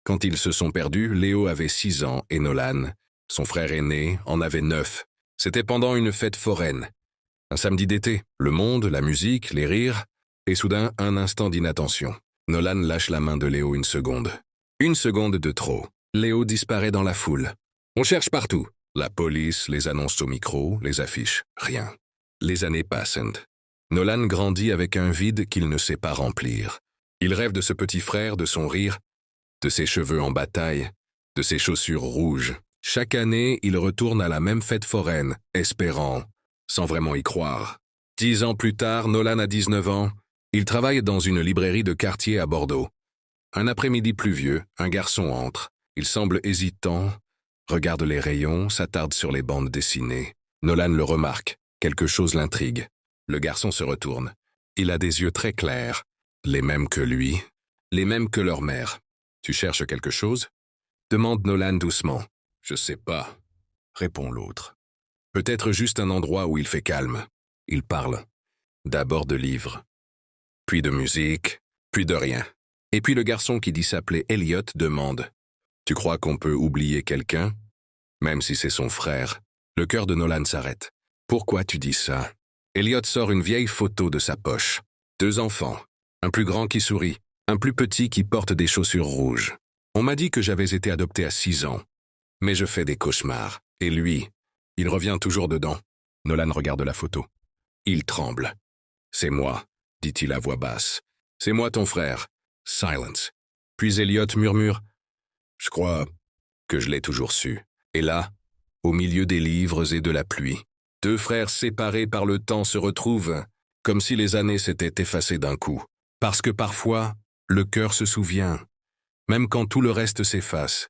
Quand ils se sont perdus, Léo avait 6 ans et Nolan, son frère aîné, en avait 9. C'était pendant une fête foraine. Un samedi d'été, le monde, la musique, les rires, et soudain un instant d'inattention. Nolan lâche la main de Léo une seconde. Une seconde de trop. Léo disparaît dans la foule. On cherche partout. La police, les annonces au micro, les affiches. Rien. Les années passent. Nolan grandit avec un vide qu'il ne sait pas remplir. Il rêve de ce petit frère, de son rire, de ses cheveux en bataille, de ses chaussures rouges. Chaque année, il retourne à la même fête foraine, espérant, sans vraiment y croire. 10 ans plus tard, Nolan a 19 ans. Il travaille dans une librairie de quartier à Bordeaux. Un après-midi pluvieux, un garçon entre. Il semble hésitant, regarde les rayons, s'attarde sur les bandes dessinées. Nolan le remarque. Quelque chose l'intrigue. Le garçon se retourne. Il a des yeux très clairs, les mêmes que lui, les mêmes que leur mère. « Tu cherches quelque chose ?» demande Nolan doucement. « Je sais pas », répond l'autre. « Peut-être juste un endroit où il fait calme. » Il parle. D'abord de livres, puis de musique, puis de rien. Et puis le garçon qui dit s'appeler Elliot demande « Tu crois qu'on peut oublier quelqu'un ?» Même si c'est son frère. Le cœur de Nolan s'arrête. « Pourquoi tu dis ça ?» Elliot sort une vieille photo de sa poche. 2 enfants. Un plus grand qui sourit. Un plus petit qui porte des chaussures rouges. On m'a dit que j'avais été adopté à 6 ans. Mais je fais des cauchemars. Et lui, il revient toujours dedans. Nolan regarde la photo. Il tremble. « C'est moi, » dit-il à voix basse. « C'est moi ton frère. » Silence. Puis Elliot murmure. « Je crois que je l'ai toujours su. » Et là, au milieu des livres et de la pluie, 2 frères séparés par le temps se retrouvent, comme si les années s'étaient effacées d'un coup. Parce que parfois, le cœur se souvient, même quand tout le reste s'efface.